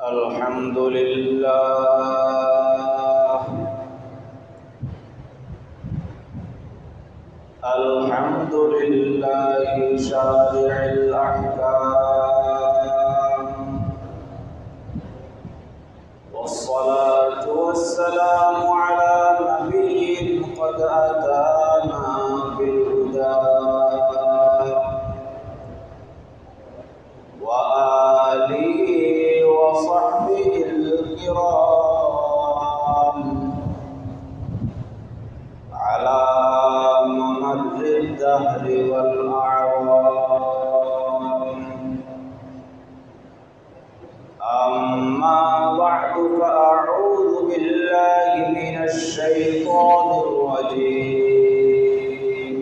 الحمد لله الحمد لله شارع الأحكام والصلاة والسلام على نبي قد أتانا بالهدى وآله وصحبه الكرام على ممر الدهر والأعوام. أما بعد فأعوذ بالله من الشيطان الرجيم.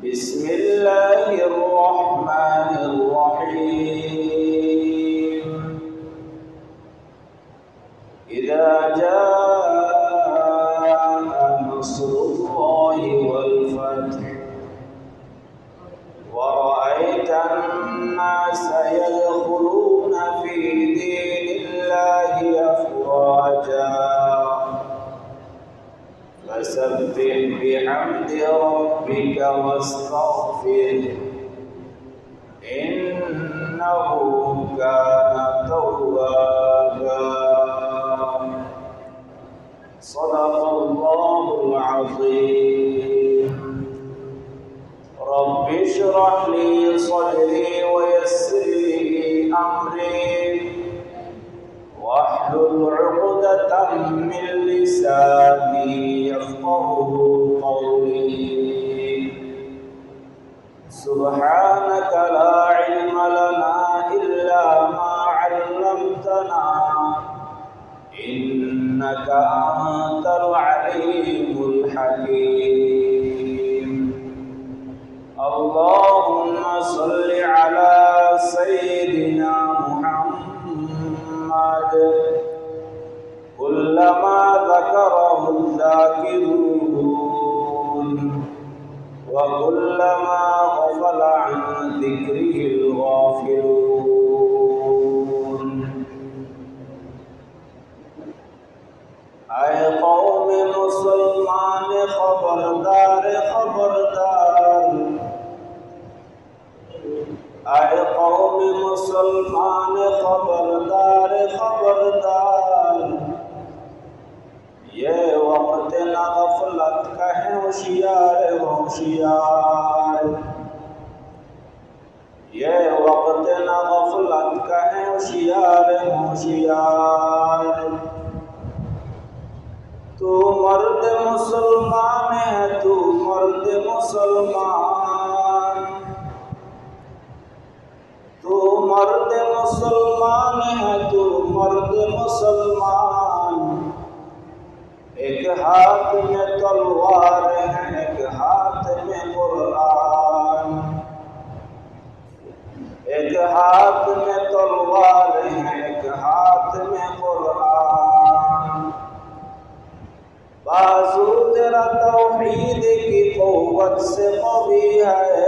بسم الله الرحمن الرحيم. إذا جاء نصر الله والفتح ورأيت الناس يدخلون في دين الله أفواجا فسبح بحمد ربك واستغفره إنه كان توابا. صدق الله العظيم. رب اشرح لي صدري ويسر لي أمري واحلل عقدة من لساني يفقهوا قولي. سبحانك لا علم لنا إلا ما علمتنا إنك أنت العليم الحكيم. اللهم صل على سيدنا محمد كلما ذكره الذاكرون وكلما غفل عن ذكره الغافلون. اے قوم مسلمان خبردار خبردار. اے قوم مسلمان خبردار خبردار. یہ وقت نہ غفلت کا ہے ہوشیار ہوشیار. یہ وقت نہ غفلت کا ہے ہوشیار ہوشیار. تو مرد مسلمان ہے تو مرد مسلمان. تو مرد مسلمان ہے تو مرد مسلمان. ایک ہاتھ میں تلوار ہے ایک ہاتھ میں قرآن. ایک ہاتھ میں تلوار ہے ایک ہاتھ میں قرآن. بازو تیرا توحید کی قوت سے قوی ہے.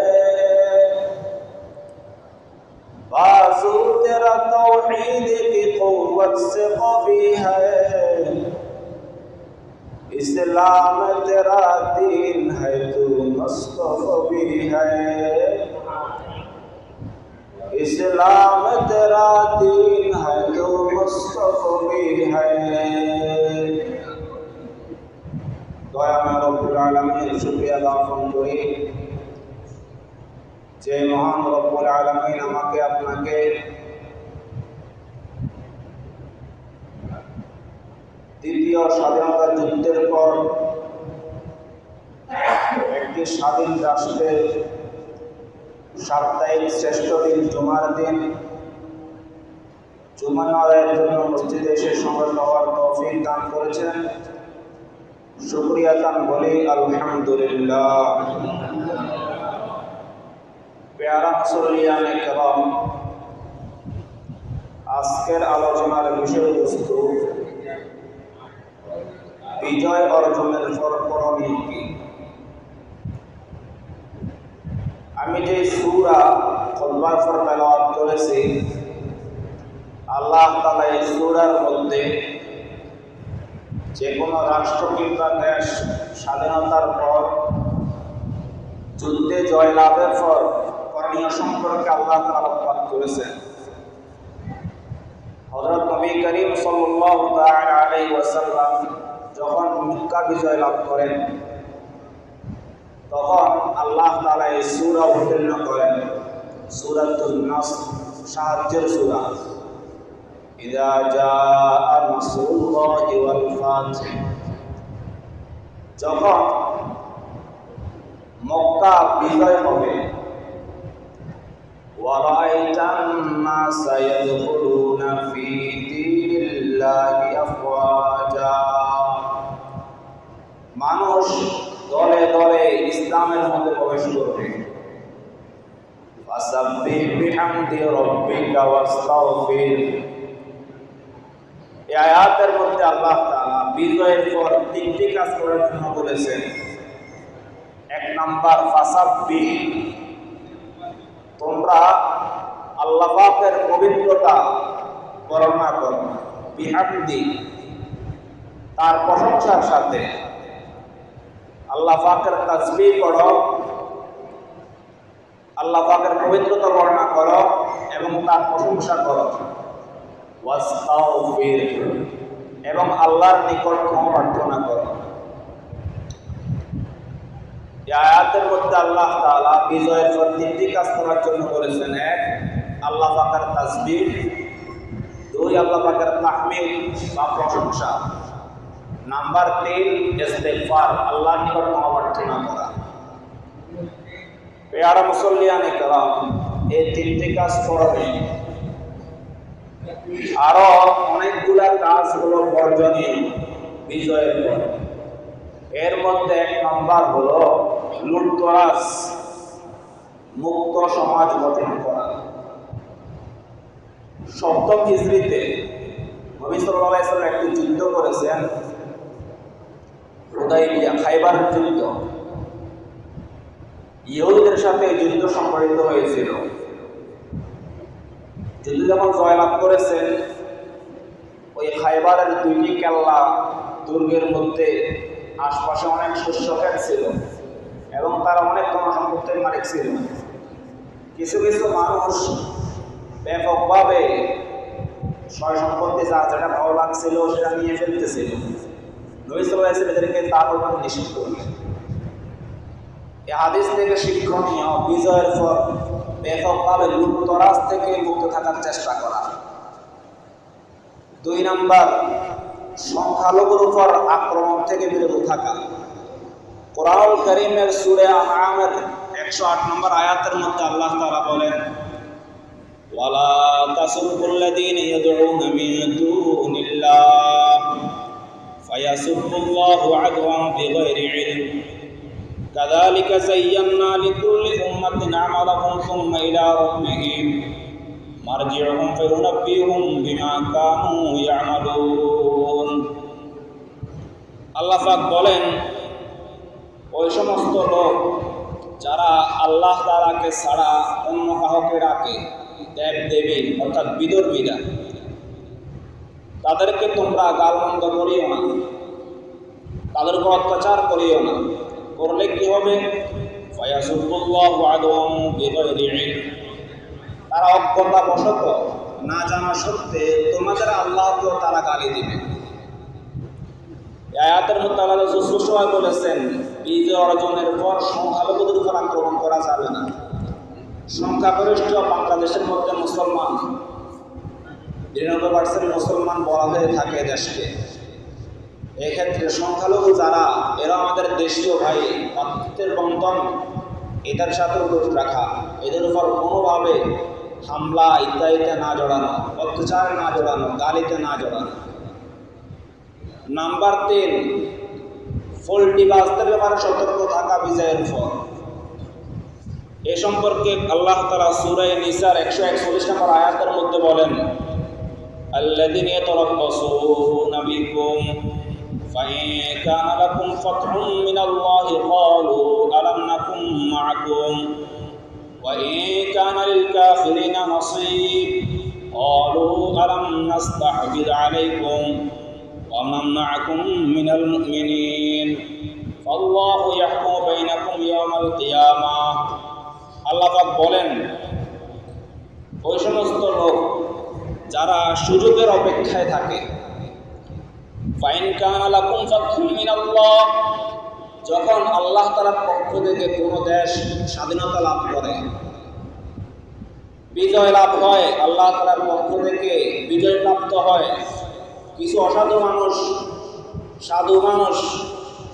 بازو تیرا توحید کی قوت سے قوی ہے. اسلام تیرا دین ہے تو مصطفی ہے. اسلام تیرا دین ہے تو مصطفی ہے. দয়াময় রব্বুল আলামিনের শুকরিয়া জ্ঞাপন করি যে মহান রব্বুল আলামিন আমাকে আপনাকে দ্বিতীয় স্বাধীনতা যুদ্ধের পর একটি স্বাধীন রাষ্ট্রের সাপ্তাহিক শ্রেষ্ঠ দিন জুমার দিন জুমা আদায়ের জন্য মসজিদে এসে সমবেত হওয়ার তৌফিক দান করেছেন. শুকরিয়া দান বলি আলহামদুলিল্লাহ. প্যারা মুসল্লিয়ানে কেরাম, আজকের আলোচনার বিষয়বস্তু বিজয় অর্জনের করণীয় কি। আমি যে সূরা খুতবার পর তেলাওয়াত করেছি আল্লাহ তাআলা এই সূরার মধ্যে যে কোনো রাষ্ট্র কিংবা দেশ স্বাধীনতার পর যুদ্ধে জয়লাভের পর করণীয় সম্পর্কে আল্লাহ তাআলা আলোকপাত করেছেন। হযরত নবী করিম সাল্লাল্লাহু তাআলা আলাইহি ওয়াসাল্লাম যখন মক্কা বিজয় লাভ করেন তখন আল্লাহ তাআলা এই সূরা অবতীর্ণ করেন, সূরাতুন নাসর, সাহায্যের সূরা। ইযা জাআ নাসরুল্লাহি ওয়াল ফাতহ, যখন মক্কা বিজয় হবে, ওয়ারাআইতান নাসা ইয়াদখুলুনা ফি দীনিল্লাহি আফওয়াজা, মানুষ দলে দলে ইসলামের মধ্যে প্রবেশ করবে। ফাসাব্বিহ বিহামদি রাব্বিকা ওয়াস্তাগফির, এই আয়াতের মধ্যে আল্লাহ তাআলা বিজয়ের পর তিনটি কাজ করার জন্য বলেছেন। এক নাম্বার, ফাসাব্বিহ, তোমরা আল্লাহ পাকের পবিত্রতা বর্ণনা করো, বিহামদি, তার প্রশংসার সাথে আল্লাহ পাকের তাসবিহ করো, আল্লাহ পাকের পবিত্রতা বর্ণনা করো এবং তার প্রশংসা করো। ওয়াস্তাগফির, এবং আল্লাহর নিকট ক্ষমা প্রার্থনা করো। এই আয়াতের মধ্যে আল্লাহ তাআলা বিজয়ের পর তিনটি কাজ করার জন্য বলেছেন। এক, আল্লাহ পাকের তাসবিহ। দুই, আল্লাহ পাকের তাহমিদ বা প্রশংসা। নাম্বার তিন, ইস্তিগফার, আল্লাহর নিকট ক্ষমা প্রার্থনা করা। প্রিয় মুসল্লিয়ানে কেরাম, এই তিনটি কাজ করবে। আরো অনেকগুলা কাজ হলো বর্জনীয় বিজয়ের পর। এর মধ্যে এক নাম্বার হলো লুটতরাজ, মুক্ত সমাজ গঠন করা। সপ্তম হিজরিতে নবী সাল্লাল্লাহু আলাইহি ওয়াসাল্লাম একটি যুদ্ধ করেছেন, হুদাইবিয়া, খাইবার যুদ্ধ। ইহুদিদের সাথে যুদ্ধ সংঘটিত হয়েছিল। যুদ্ধ যখন জয়লাভ করেছেন, ওই খাইবারের দুইটি কেল্লা, দুর্গের মধ্যে আশপাশে অনেক শস্য ক্ষেত ছিল এবং তারা অনেক ধনসম্পত্তির মালিক ছিল। কিছু কিছু মানুষ ব্যাপকভাবে সয় সম্পত্তি যা যেটা ভালো লাগছিল সেটা নিয়ে ফেলতেছিল। নবী সাল্লাল্লাহু আলাইহি ওয়াসাল্লাম এদেরকে তার উপর নিষেধ করলেন। এই হাদিস থেকে শিক্ষণীয়, বিজয়ের পর ব্যাপকভাবে লুটতরাজ থেকে মুক্ত থাকার চেষ্টা করা। দুই নাম্বার, সংখ্যালঘুর উপর আক্রমণ থেকে বিরত থাকা। কোরআনুল কারীমের সূরা আনআমের 108 নম্বর আয়াতের মধ্যে আল্লাহ তাআলা বলেন, ওয়ালা তাসুবুল্লাযীনা ইয়াদউনা মিন দুনিল্লাহ ফায়াসুবুল্লাহু আদওয়ান বিগাইরি ইলম কাযালিকা যায়্যানা লিকুল্লি উম্মাতিন আমালাহুম সুম্মা ইলা রাব্বিহিম মারজিউহুম ফায়ুনাব্বিহুম বিমা কানু ইয়ামালুন। আল্লাহ পাক বলেন, ওই সমস্ত লোক যারা আল্লাহ তাআলাকে ছাড়া অন্য কাউকে ডাকে, দেব দেবী অর্থাৎ বিধর্মীরা, তাদেরকে তোমরা গালমন্দ করিও না, তাদের উপর অত্যাচার করিও না। করলে কি হবে? ফায়াসুবুল্লাহু আদওয়ান বিগাইরি ইলম, তারা অজ্ঞতাবশত, না জানা সত্ত্বে তোমাদের আল্লাহকে তারা গালি দিবে। আয়াতের মধ্যে আল্লাহ রাসূল সুসংবাদ বলেছেন, বিজয় অর্জনের পর সংখ্যালঘুদের উপর আক্রমণ করা যাবে না। সংখ্যাগরিষ্ঠ বাংলাদেশের মধ্যে মুসলমান, 99% মুসলমান বলা হয়ে থাকে দেশকে। এক্ষেত্রে সংখ্যালঘু যারা, এরা আমাদের দেশীয় ভাই, ভাতৃত্বের বন্ধন, এদের সাথে দোষ রাখা, এদের উপর কোনোভাবে হামলা ইত্যাদিতে না জড়ানো, অত্যাচারে না জড়ানো, গালিতে না জড়ানো। নাম্বার 3, ফল্টিবাজদের ব্যাপারে সতর্ক থাকা বিজয়ের পর। এ সম্পর্কে আল্লাহ তাআলা সূরা নিসার 141 নম্বর আয়াতের মধ্যে বলেন, আল্লাযীনা ইয়াতারাব্বাসুনা বিকুম ফাইন কানা লাকুম ফাতহুম মিনাল্লাহি ক্বালু আলাম নাকুম মা'আকুম ওয়া ইন কানা লিল কাফিরিনা নাসীব ক্বালু আলাম নাস্তাহবিদ আলাইকুম ওয়া নামনাকুম মিনাল মুমিনিন আল্লাহু ইয়াহকুমু বাইনাকুম ইয়াওমাল কিয়ামাহ। আল্লাহ পাক বলেন, ওই সমস্ত লোক যারা সুযোগের অপেক্ষায় থাকে, ফাইন কানা লাকুম ফাতহুম মিনাল্লাহ, যখন আল্লাহ তাআলার পক্ষ থেকে কোনো দেশ স্বাধীনতা লাভ করে, বিজয় লাভ হয়, আল্লাহ তাআলার পক্ষ থেকে বিজয় প্রাপ্ত হয়, কিছু অসাধু মানুষ, সাধু মানুষ,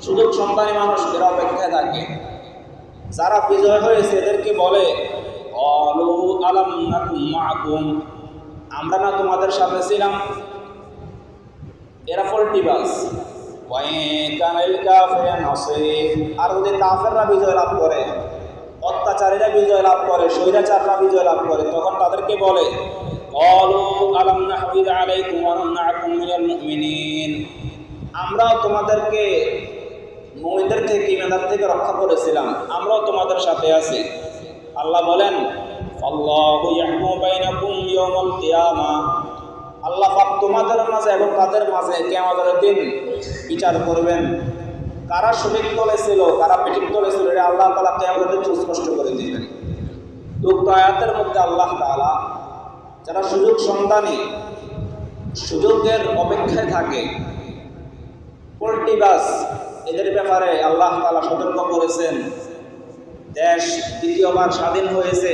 সুযোগ সন্ধানী মানুষ এরা অপেক্ষায় থাকে। যারা বিজয় হয়েছে এদেরকে বলে, ক্বালু আলাম নাকুম মাআকুম, আমরা না তোমাদের সাথে ছিলাম। এরা ফল্টিবাজ। ওয়া ইন কানাল কাফিরুন নাসীর, আর যদি কাফেররা বিজয় লাভ করে, অত্যাচারীরা বিজয় লাভ করে, স্বৈরাচাররা বিজয় লাভ করে, তখন তাদেরকে বলে, ক্বালু আলাম নাহবিদ আলাইকুম ওয়া নামনাকুম মিনাল মুমিনিন, আমরাও তোমাদেরকে মুমিনদের থেকে, ঈমানদার থেকে রক্ষা করেছিলাম, আমরাও তোমাদের সাথে আছি। আল্লাহ বলেন, আল্লাহু ইয়াহকুমু বাইনাকুম ইয়াওমাল কিয়ামাহ, আল্লাহ পাক তোমাদের মাঝে এবং তাদের মাঝে কিয়ামতের দিন বিচার করবেন। কারা সঠিক দলে ছিল, কারা বেঠিক দলে ছিল, এটা আল্লাহ তাআলা কিয়ামতের দিন স্পষ্ট করে দিবেন। উক্ত আয়াতের মধ্যে আল্লাহ তাআলা যারা সুযোগ সন্ধানী, সুযোগের অপেক্ষায় থাকে, পল্টিবাজ, এদের ব্যাপারে আল্লাহ তাআলা সতর্ক করেছেন। দেশ দ্বিতীয়বার স্বাধীন হয়েছে,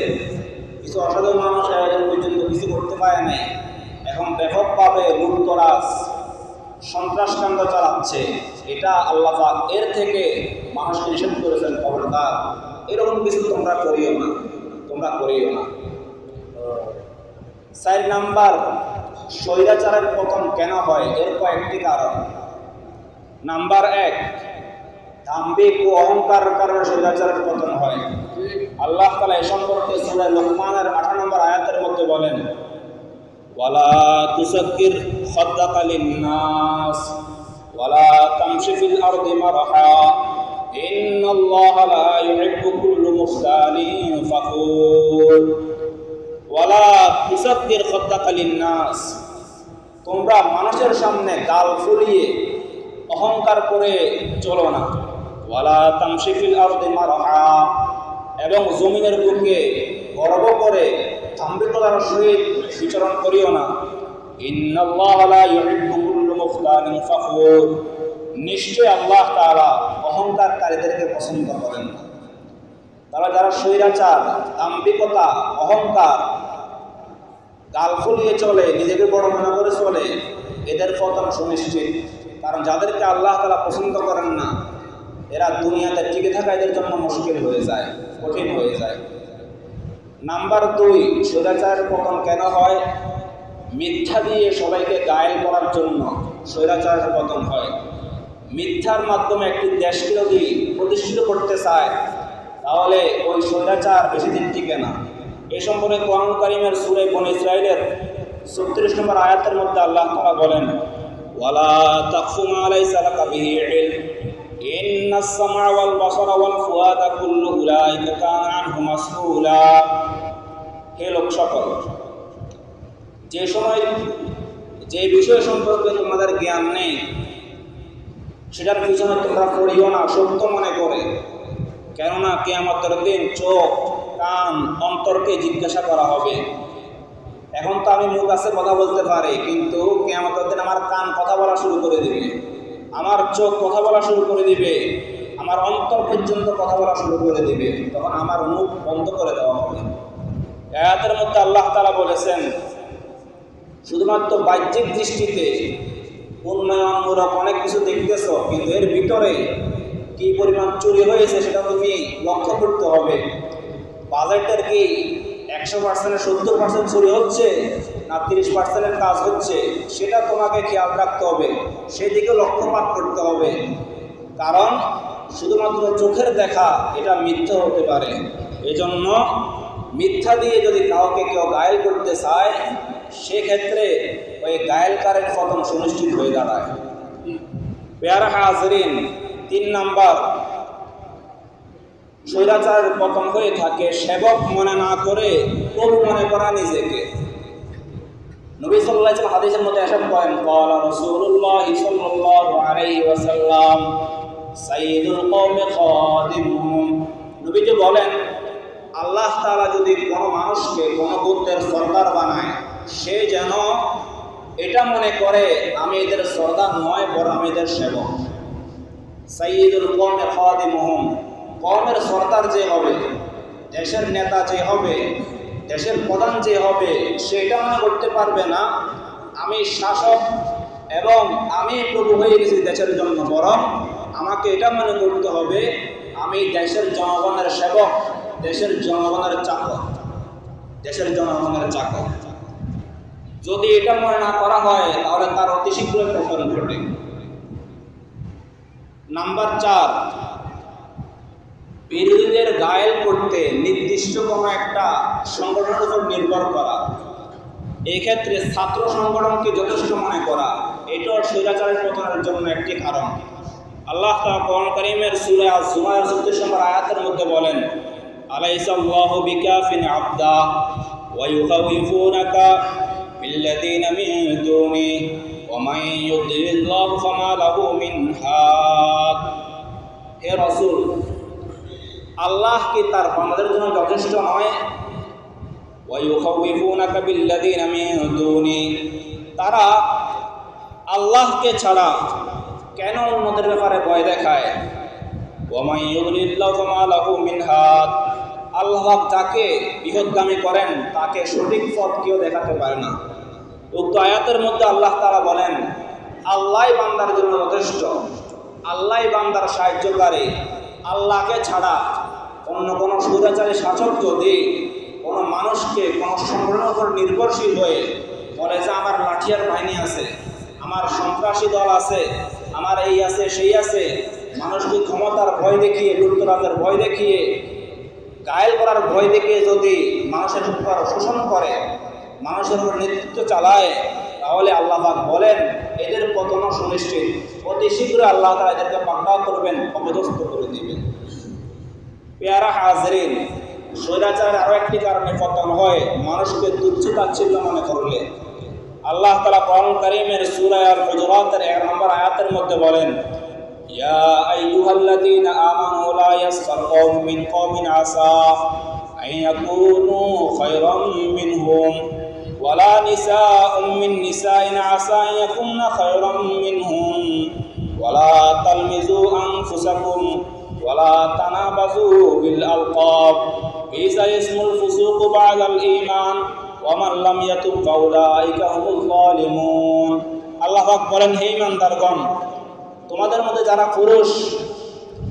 কিছু অসাধু মানুষ এখন পর্যন্ত কিছু করতে পারে নাই, এখন ব্যাপকভাবে লুটতরাজ, সন্ত্রাসকাণ্ড চালাচ্ছে। এটা আল্লাহ পাক এর থেকে মানুষকে নিষেধ করেছেন, খবরদার এরকম কিছু তোমরা করিও না, তোমরা করিও না। 4 নাম্বার, স্বৈরাচারের পতন কেন হয়, এর কয়েকটি কারণ। নাম্বার 1, দাম্ভিক ও অহংকারের কারণে স্বৈরাচারের পতন হয়। আল্লাহ তাআলা এই সম্পর্কে সূরা লুকমানের 18 নম্বর আয়াতের মধ্যে বলেন, ওয়ালা তুসাক্কির খাদ্দাকা লিন-নাস ওয়ালা তামশি ফিল আরদি মারহা ইন্নাল্লাহা লা ইউহিব্বু কুল্লা মুখতালিন ফাখুর। ওয়ালা তুসাক্কির খাদ্দাকা লিন-নাস, তোমরা মানুষের সামনে গাল ফুলিয়ে অহংকার করে চলো না। ওয়ালা তামশি ফিল আরদি মারহা, এবং জমিনের বুকে গর্ব করে দাম্ভিকতার সহিত বিচরণ করিও না। ইন্নাল্লাহা লা ইউহিব্বু কুল্লা মুখতালিন ফাখুর, নিশ্চয় আল্লাহ তাআলা অহংকারকারীদেরকে পছন্দ করেন না। তারা যারা স্বৈরাচার, দাম্ভিকতা, অহংকার, গাল ফুলিয়ে চলে, নিজেকে বড় মনে করে চলে, এদের পতন সুনিশ্চিত। কারণ যাদেরকে আল্লাহ তাআলা পছন্দ করেন না, এরা দুনিয়াতে টিকে থাকা এদের জন্য মুশকিল হয়ে যায়, কঠিন হয়ে যায়। নাম্বার 2, স্বৈরাচারের পতন কেন হয়? মিথ্যা দিয়ে সবাইকে গায়েল করার জন্য স্বৈরাচারের পতন হয়। মিথ্যার মাধ্যমে একটি দেশকে যদি প্রতিষ্ঠিত করতে চায়, তাহলে ওই স্বৈরাচার বেশি দিন টিকে না। এই সম্পর্কে কোরআন কারীমের সূরা বনী ইসরাঈলের 36 নম্বর আয়াতের মধ্যে আল্লাহ তাআলা বলেন, ওয়ালা তাকফু মা লাইসা লাকা বিহি ইলম ইন্নাস সামআ ওয়াল বাসারা ওয়াল ফুআদা কুল্লু উলাইকা কানা আনহু মাসউলা। হে লোক সকল, যে বিষয় সম্পর্কে তোমাদের জ্ঞান নেই, সেটার পিছনে তোমরা পড়িও না সত্য মনে করে। কেননা কিয়ামতের দিন চোখ, কান, অন্তরকে জিজ্ঞাসা করা হবে। এখন তো আমি মুখ আছে কথা বলতে পারি, কিন্তু কিয়ামতের দিন আমার কান কথা বলা শুরু করে দিবে, আমার চোখ কথা বলা শুরু করে দিবে, আমার অন্তর পর্যন্ত কথা বলা শুরু করে দিবে। তখন আমার মুখ বন্ধ করে দেওয়া হবে। আয়াতের মধ্যে আল্লাহ তাআলা বলেছেন, শুধুমাত্র বাহ্যিক দৃষ্টিতে উন্নয়নমূলক অনেক কিছু দেখতেছ, কিন্তু এর ভিতরে কি পরিমাণ চুরি হয়েছে সেটা তুমি লক্ষ্য করতে হবে। বাজেটের কি 100% 70% চুরি হচ্ছে না 30% কাজ হচ্ছে, সেটা তোমাকে খেয়াল রাখতে হবে, সেদিকে লক্ষ্যপাত করতে হবে। কারণ শুধুমাত্র চোখের দেখা এটা মিথ্যা হতে পারে। এজন্য মিথ্যা দিয়ে যদি কাউকে কেউ গায়েল করতে চায়, সেক্ষেত্রে ওই গায়েলকারের পতন সুনিশ্চিত হয়ে দাঁড়ায়। পেয়ারা হাজরিন, 3 নাম্বার, স্বৈরাচারের পতন হয়ে থাকে সেবক মনে না করে প্রভু মনে করা নিজেকে। নবী সাল্লাল্লাহু আলাইহি ওয়াসাল্লাম হাদিসের মধ্যে এরশাদ করেন, ক্বালা রাসূলুল্লাহ সাল্লাল্লাহু আলাইহি ওয়াসাল্লাম সাইয়্যিদুল কওমি খাদিমুহুম। নবীজি বলেন, আল্লাহ তাআলা যদি কোনো মানুষকে কোনো গোত্রের সরদার বানায়, সে যেন এটা মনে করে আমি এদের সরদার নয়, বরং আমি এদের সেবক। সাইয়্যিদুল কওমি খাদিমুহুম, কওমের সরদার যে হবে, দেশের নেতা যে হবে, দেশের প্রধান যে হবে, সেটা মনে করতে পারবে না আমি শাসক এবং আমি প্রভু হয়ে গেছি দেশের জন্য, বরং আমাকে এটা মনে করতে হবে আমি দেশের জনগণের সেবক, দেশের জনগণের চাকর, দেশের জনগণের চাকর। যদি এটা মনে না করা হয় তাহলে তার অতি শীঘ্রই পতন ঘটে। নাম্বার 4, বিরোধীদের ঘায়েল করতে নির্দিষ্ট কোনো একটা সংগঠনের উপর নির্ভর করা, এই ক্ষেত্রে ছাত্র সংগঠনকে যথেষ্ট মনে করা, এটাও স্বৈরাচারের পতনের জন্য একটি কারণ। আল্লাহ তাআলা কোরআন কারীমের সূরা আজ-জুমার 34 নম্বর আয়াতের মধ্যে বলেন, আলাইসাল্লাহু বিকাফিন আবদা ওয়া ইউখাউফুনাকা বিল্লাযীনা মিন দুনি ওয়া মান ইউদ্লিল্লাহু ফামা লাহু মিন হাদ। হে রাসূল, আল্লাহ কি তার বান্দাদের জন্য যথেষ্ট নয়? ওয়া ইউখাউফুনাকা বিল্লাযীনা মিন দুনি, তারা আল্লাহকে ছাড়া কেন অন্যদের ব্যাপারে ভয় দেখায়? ওয়া মান ইউদ্লিল্লাহু ফামা লাহু মিন হাদ, আল্লাহ যাকে বিপথগামী করেন তাকে সঠিক পথ কেউ দেখাতে পারে না। উক্ত আয়াতের মধ্যে আল্লাহ তাআলা বলেন, আল্লাহই বান্দার জন্য যথেষ্ট, আল্লাহই বান্দার সাহায্যকারী। আল্লাহকে ছাড়া অন্য কোনো স্বৈরাচারী শাসক যদি কোনো মানুষকে কোনো সংগঠনের উপর নির্ভরশীল হয়ে বলে যে আমার লাঠিয়ার বাহিনী আছে, আমার সন্ত্রাসী দল আছে, আমার এই আছে সেই আছে, মানুষকে ক্ষমতার ভয় দেখিয়ে, লুটতরাজের ভয় দেখিয়ে, ঘায়েল করার ভয় দেখিয়ে যদি মানুষের উপর শোষণ করে, মানুষের উপর নেতৃত্ব চালায়, তাহলে আল্লাহ পাক বলেন এদের পতন সুনিশ্চিত। অতি শীঘ্রই আল্লাহ তাআলা এদেরকে পাকড়াও করবেন, অপদস্থ করে দিবেন। পেয়ারা হাজরিন, স্বৈরাচারের আরও একটি কারণে পতন হয় মানুষকে তুচ্ছ তাচ্ছিল্য মনে করলে। আল্লাহ তাআলা কোরআন কারীমের সূরা আল-হুজুরাতের 1 নম্বর আয়াতের মধ্যে বলেন, ইয়া আইয়ুহাল্লাযীনা আমানু লা ইয়াসখার কওমুম মিন কওমিন আসা আন ইয়াকুনু খায়রাম মিনহুম ওয়ালা নিসাউম মিন নিসাইন আসা আন ইয়াকুননা খায়রাম মিনহুম ওয়ালা তালমিজু আনফুসাকুম ওয়ালা তানাবাযু বিল আলকাব বিসা ইসমুল ফুসুক বা'দাল ঈমান ওয়া মান লাম ইয়াতুব ফাউলাইকা হুমুল যালিমুন। আল্লাহ পাক বলেন, হে ঈমানদারগণ, তোমাদের মধ্যে যারা পুরুষ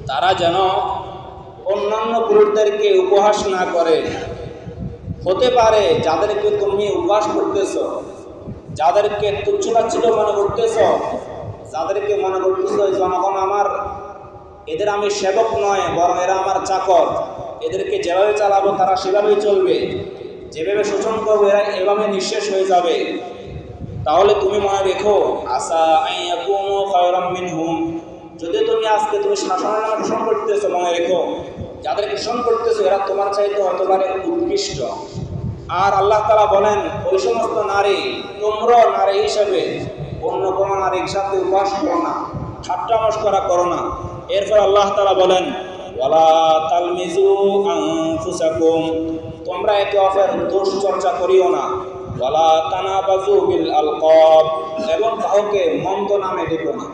তারা যেন অন্যান্য পুরুষদেরকে উপহাস না করে। হতে পারে যাদেরকে তুমি উপহাস করতেছ, যাদেরকে তুচ্ছতাচ্ছিল্য মনে করতেছ, যাদেরকে মনে করতেছ জনগণ আমার, এদের আমি সেবক নয় বরং এরা আমার চাকর, এদেরকে যেভাবে চালাবো তারা সেভাবেই চলবে, যেভাবে শোষণ করবো এরা এভাবে নিঃশেষ হয়ে যাবে, তাহলে তুমি মনে রেখো আসা আন ইয়াকুনু খায়রাম মিনহুম, যদি তুমি আজকে তুমি শাসনের নামে শোষণ করতেছো, মনে রেখো যাদেরকে শোষণ করতেছো এরা তোমার চাইতে হতে পারে উৎকৃষ্ট। আর আল্লাহ তাআলা বলেন, ওই সমস্ত নারী, তোমরা নারী হিসেবে অন্য কোনো নারীর সাথে উপহাস করো না, ঠাট্টা মশকরা করো না। এরপর আল্লাহ তাআলা বলেন, ওয়ালা তালমিজু আনফুসাকুম, তোমরা একে অপরের দোষ চর্চা করিও না। ওয়ালা তানাবাযু বিল আলকাব, এবং কাউকে মন্দ নামে ডেকো না।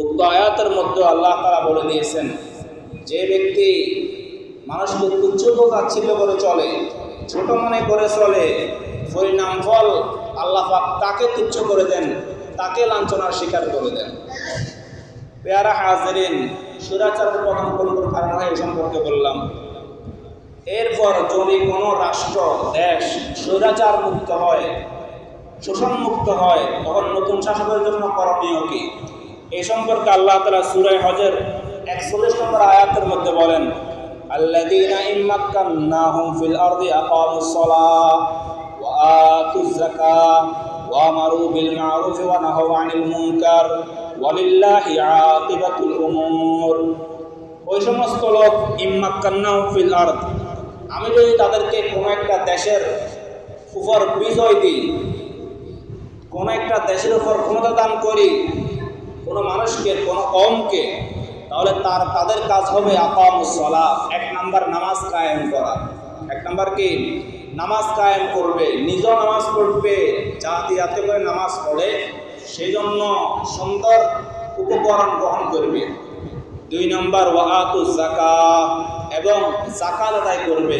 উক্ত আয়াতের মধ্যে আল্লাহ তাআলা বলে দিয়েছেন, যে ব্যক্তি মানুষকে তুচ্ছ তাচ্ছিল্য করে চলে, ছোট মনে করে চলে, পরিণাম ফল আল্লাহ পাক তাকে তুচ্ছ করে দেন, তাকে লাঞ্ছনার শিকার করে দেন। পেয়ারা হাজরিন, স্বৈরাচারের পতন কোন কোন কারণ হয় এই সম্পর্কে বললাম। এরপর যদি কোনো রাষ্ট্র, দেশ স্বৈরাচার মুক্ত হয়, শোষণ মুক্ত হয়, তখন নতুন শাসকের জন্য করণীয় কি? এই সম্পর্কে আল্লাহ তাআলা সূরা হজের 41 নম্বর আয়াতের মধ্যে বলেন, আল্লাযীনা ইম্মাক্কান্নাহুম ফিল আরদি আকামুস সালাহ ওয়া আতুজ যাকাহ ওয়া আমারু বিল মা'রুফি ওয়া নাহাউ আনিল মুনকার ওয়ালিল্লাহি আকিবাতুল উমুর। ওই সমস্ত লোক ইম্মাক্কান্নাহুম ফিল আরদ, আমি যদি তাদেরকে কোনো একটা দেশের উপর বিজয় দিই, দেশের উপর ক্ষমতা দান করি কোনো মানুষকে, কোনো কওমকে, তাহলে তাদের কাজ হবে আকামুস সালাহ, 1 নাম্বার নামাজ কায়েম করা। 1 নাম্বার কি? নামাজ কায়েম করবে, নিজেও নামাজ পড়বে, যাতে করে নামাজ পড়ে সেই জন্য সুন্দর উপকরণ গ্রহণ করবে। 2 নাম্বার ওয়াআতুজ যাকাত, এবং যাকাত আদায় করবে।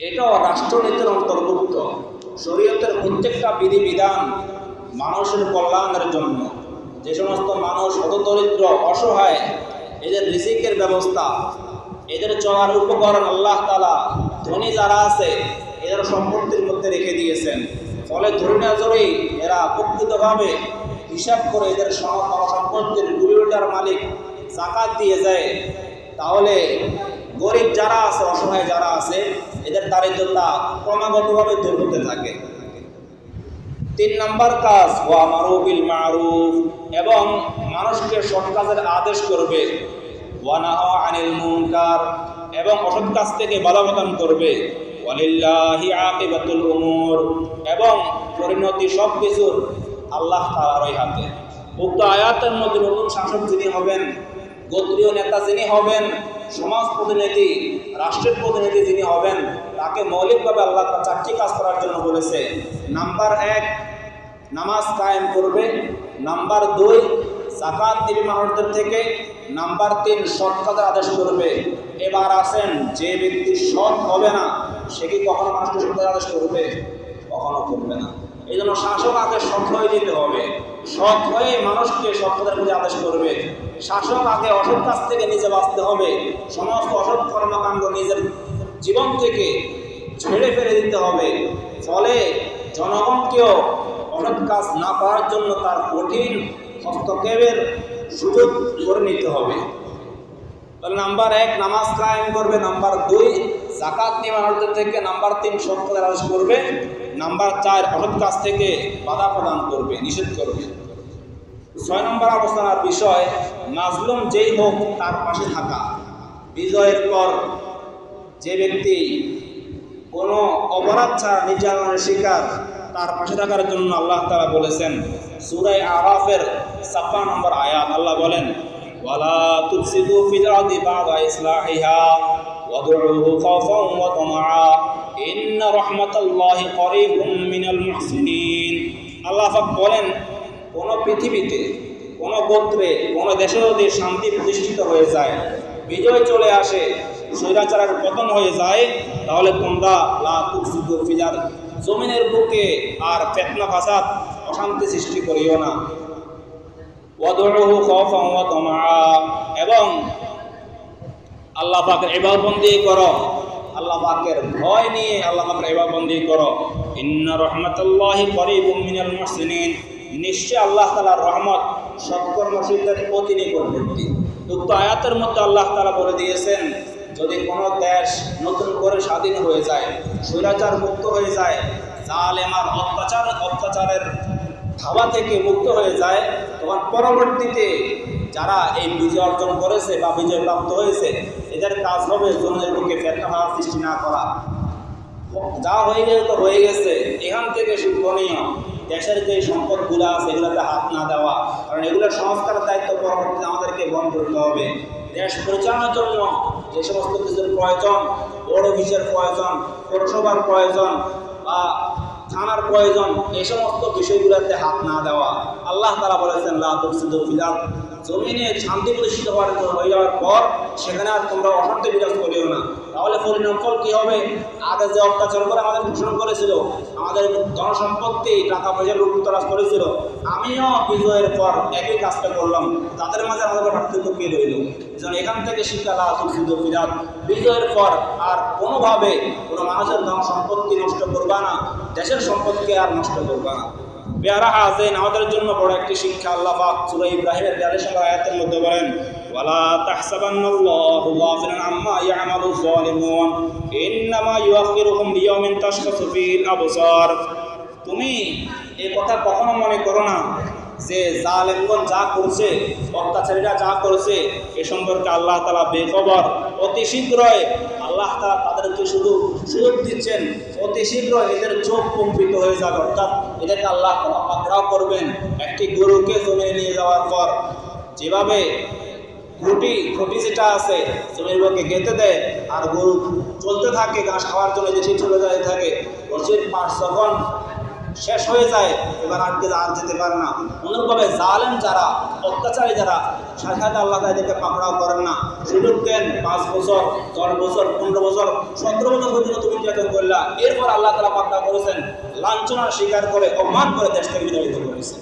এটাও রাষ্ট্রনীতির অন্তর্ভুক্ত। শরীয়তের প্রত্যেকটা বিধিবিধান মানুষের কল্যাণের জন্য। যে সমস্ত মানুষ হতদরিদ্র, অসহায়, এদের রিজিকের ব্যবস্থা, এদের চলার উপকরণ আল্লাহ তাআলা ধনী যারা আছে এদের সম্পত্তির মধ্যে রেখে দিয়েছেন। ফলে ধরী এরা প্রকৃতভাবে হিসাব করে এদের সম্পত্তির 2 মালিক যাকাত দিয়ে যায়। তাহলে গরিব যারা আছে, অসহায় যারা আছে, এদের দারিদ্রতা ক্রমাগতভাবে দূর হতে থাকে। 3 নাম্বার কাজ ওয়া আমারু বিল মারুফ, এবং মানুষকে সৎ কাজের আদেশ করবে। ওয়া নাহা আনিল মুনকার, এবং অসৎ কাজ থেকে বাধা প্রদান করবে। ওয়ালিল্লাহি আকিবাতুল উমুর, এবং পরিণতি সব কিছুর আল্লাহ তাআলারই হাতে। উক্ত আয়াতের মধ্যে নতুন শাসক যিনি হবেন, গোত্রীয় নেতা যিনি হবেন, সমাজ প্রতিনিধি, রাষ্ট্রের প্রতিনিধি যিনি হবেন, তাকে মৌলিকভাবে আল্লাহ তাআলা 4টি কাজ করার জন্য বলেছে। নাম্বার 1 নামাজ কায়েম করবে। নাম্বার 2 যাকাত দিবে মানুষদের থেকে। নাম্বার 3 সৎ কাজের আদেশ করবে। এবার আসেন, যে ব্যক্তি সৎ হবে না সে কি কখনো মানুষকে সৎ কাজের আদেশ করবে? কখনো করবে না। এই জন্য শাসক আগে সৎ হয়ে যেতে হবে, সৎ হয়ে মানুষকে সৎ কাজের প্রতি আদেশ করবে। শাসক আগে অসৎ কাজ থেকে নিজে বাঁচতে হবে, সমস্ত অসৎ কর্মকাণ্ড নিজের জীবন থেকে ছেড়ে ফেলে দিতে হবে। ফলে জনগণকেও অসৎ কাজ না করার জন্য তার কঠিন হস্তক্ষেপের সুযোগ করে নিতে হবে। তাহলে নাম্বার 1 নামাজ কায়েম করবে। নাম্বার 2 যাকাত নিয়ে মানুষদের থেকে। নাম্বার 3 সৎ কাজের আদেশ করবে। নাম্বার 4 অসৎ কাজ থেকে বাধা প্রদান করবে, নিষেধ করবে। 6 নম্বর আলোচনার বিষয় মাজলুম যেই হোক তার পাশে থাকা। বিজয়ের পর যে ব্যক্তি কোনো অপরাধ ছাড়া নির্যাতনের শিকার, তার পাশে থাকার জন্য আল্লাহ তাআলা বলেছেন সূরা আরাফের 56 নম্বর আয়াত। আল্লাহ বলেন, ওয়ালা তুফসিদু ফিল আরদি বা'দা ইসলাহিহা ওয়াদউহু খাওফান ওয়া তামআ ইন্না রাহমাতাল্লাহি করিবুম মিনাল মুহসিনিন। আল্লাহ পাক বলেন, কোন পৃথিবীতে, কোন গোত্রে, কোন দেশে যদি শান্তি প্রতিষ্ঠিত হয়ে যায়, বিজয় চলে আসে, স্বৈরাচারের পতন হয়ে যায়, তাহলে তোমরা লা তুফসিদু ফিল আরদি, জমিনের বুকে আর ফিতনা ফাসাদ, অশান্তি সৃষ্টি করিও না। ওয়াদউহু খাওফান ওয়া তামআ, এবং আল্লাহ পাকের ইবাদতবন্দি করো, আল্লাহ পাকের ভয় নিয়ে আল্লাহ পাকের ইবাদতবন্দি করো। ইন্না রাহমাতাল্লাহি করিবুম মিনাল মুহসিনিন, নিশ্চয় আল্লাহ তাআলার রহমত সৎকর্মশীলদের অতি নিকটবর্তী। উক্ত আয়াতের মধ্যে আল্লাহ তাআলা বলে দিয়েছেন, যদি কোনো দেশ নতুন করে স্বাধীন হয়ে যায়, স্বৈরাচার মুক্ত হয়ে যায়, জালেম আর অত্যাচারের ধাওয়া থেকে মুক্ত হয়ে যায়, তখন পরবর্তীতে যারা এই বিজয় অর্জন করেছে বা বিজয় প্রাপ্ত হয়েছে, এদের কাজ হবে জনগণের বুকে ফিতনা ফাসাদ সৃষ্টি না করা। যা হয়ে গেছে তো হয়ে গেছে, এখান থেকে শিক্ষণীয় দেশের যে সম্পদগুলো আছে এগুলোতে হাত না দেওয়া, কারণ এগুলোর সংস্কারের দায়িত্ব পরবর্তীতে আমাদেরকে বহন করতে হবে। দেশ পরিচালনার জন্য যে সমস্ত কিছুর প্রয়োজন, বড় অফিসের প্রয়োজন, পৌরসভার প্রয়োজন বা থানার প্রয়োজন, এই সমস্ত বিষয়গুলোতে হাত না দেওয়া। আল্লাহ তাআলা বলেছেন, লা তুফসিদু ফিল আরদ, জমিনে শান্তি প্রতিষ্ঠিত হয়ে যাওয়ার পর সেখানে আর তোমরা অশান্তি বিরাজ করিও না। তাহলে পরিণামফল কি হবে? আগে যে অত্যাচার করে আমাদের শোষণ করেছিল, আমাদের ধনসম্পত্তি, টাকা পয়সা লুটতরাজ করেছিল, আমিও বিজয়ের পর একই কাজটা করলাম, তাদের মাঝে আমাদের পার্থক্য কি রইল? যেন এখান থেকে শিক্ষা লাভ তুলসিদ ফিরাত, বিজয়ের পর আর কোনোভাবে কোনো মানুষের ধনসম্পত্তি নষ্ট করবা না, দেশের সম্পদকে আর নষ্ট করবা না। পেয়ারা হাজেন, আমাদের জন্য বড় একটি শিক্ষা আল্লাহ পাক সূরা ইব্রাহিমের 42 নম্বর আয়াতের মধ্যে বলেন, ওয়ালা তাহসাবান্নাল্লাহু গাফিলান আম্মা ইয়ামালুয যালিমুন ইন্নামা ইউআখিরুহুম লিয়াউমিন তাশখাসু ফীহিল আবসার। তুমি এই কথা কখনো মনে করো না যে জালেমগণ যা করছে, অত্যাচারীরা যা করছে, এ সম্পর্কে আল্লাহ তাআলা বেখবর। অতি শীঘ্রই আল্লাহ তাআলা তাদেরকে শুধু সুযোগ দিচ্ছেন, অতি শীঘ্র এদের চোখ কম্পিত হয়ে যাবে, অর্থাৎ এদেরকে আল্লাহ তাআলা পাকড়াও করবেন। একটি গরুকে জমিনে নিয়ে যাওয়ার পর যেভাবে খুঁটি যেটা আছে জমির বুকে গেঁথে দেয় আর গরু চলতে থাকে ঘাস খাওয়ার জন্য, যেটি চলে যায় থাকে, রশির পাশ যখন শেষ হয়ে যায় এবার আর যেতে পারে না। অনুরূপভাবে জালেম যারা, অত্যাচারী যারা, সাথে সাথে আল্লাহ তাদেরকে পাকড়াও করেন না, সুযোগ দেন 5 বছর, 10 বছর, 15 বছর, 17 বছর পর্যন্ত তুমি নির্যাতন করলা, এরপর আল্লাহ তাআলা পাকড়াও করেছেন, লাঞ্ছনার শিকার করে অপমান করে দেশ থেকে বিতাড়িত করেছেন।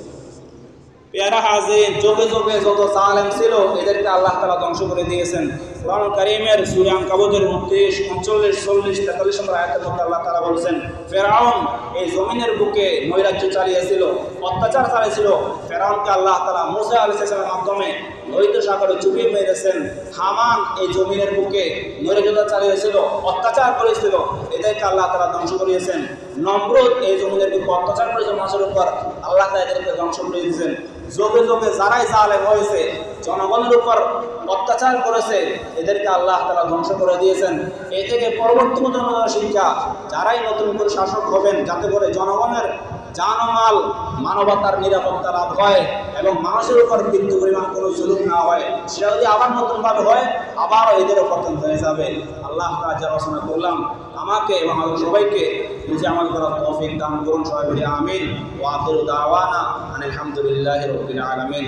পেয়ারা হাজির, যোগে যোগে যত জালেম ছিল এদেরকে আল্লাহ তাআলা ধ্বংস করে দিয়েছেন। কোরআন কারীমের সূরা আনকাবুতের 29, 39, 40, 43 নম্বর আয়াতের মধ্যে আল্লাহ তাআলা বলেছেন, ফেরাউন এই জমিনের বুকে নৈরাজ্য চালিয়েছিল, অত্যাচার চালিয়েছিল। ফেরাউনকে আল্লাহ তাআলা মূসা আলাইহিস সালামের মাধ্যমে লোহিত সাগরে চুবিয়ে মেরেছেন। হামান এই জমিনের বুকে নৈরাজ্য চালিয়েছিল, অত্যাচার করেছিল, এদেরকে আল্লাহ তাআলা ধ্বংস করিয়েছেন। নমরুদ এই জমিনের বুকে অত্যাচার করেছে মানুষের উপর, আল্লাহ তাআলা এদেরকে ধ্বংস করে দিয়েছেন। যোগে যোগে যারাই জালেম হয়েছে, জনগণের উপর অত্যাচার করেছে, এদেরকে আল্লাহ তাআলা ধ্বংস করে দিয়েছেন। এই থেকে পরবর্তী প্রজন্মের শিক্ষা, যারাই নতুন করে শাসক হবেন যাতে করে জনগণের জানমাল মানবতার নিরাপত্তা লাভ হয় এবং মানুষের উপর বিন্দু পরিমাণ কোনো জুলুম না হয়, সেটা যদি আবার নতুনভাবে হয় আবারও এদেরও পতন হয়ে যাবে। আল্লাহ তাআলা যা রচনা করলাম আমাকে এবং আমাদের সবাইকে বুঝে আমল করার তৌফিক দান করুন। সবাই বলি আমিন। ওয়া আখিরু দাওয়ানা আলহামদুলিল্লাহি রাব্বিল আলামিন।